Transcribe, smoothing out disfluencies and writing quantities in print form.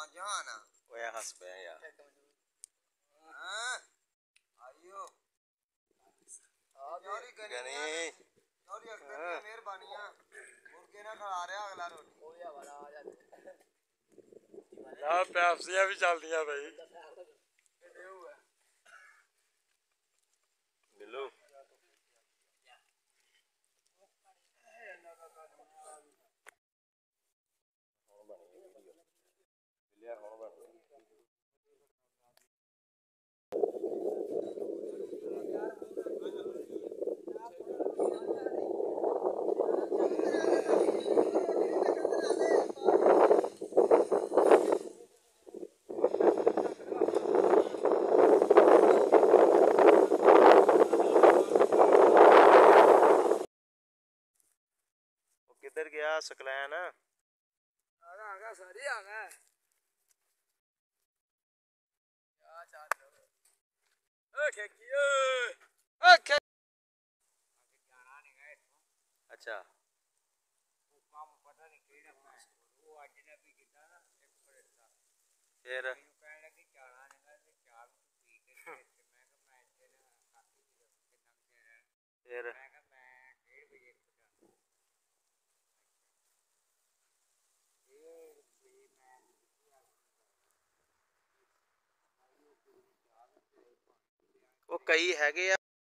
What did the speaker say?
जहान ओए हंस पे यार आइयो गनी मेहरबानियां मुर्गे ना खा रहा अगला रोटी ना पैप्सियां भी चलदियां भाई बिल्लू किधर गया सकलैन आ गया सारी आ गया अच्छा फिर फिर ਉਹ ਕਈ ਹੈਗੇ ਆ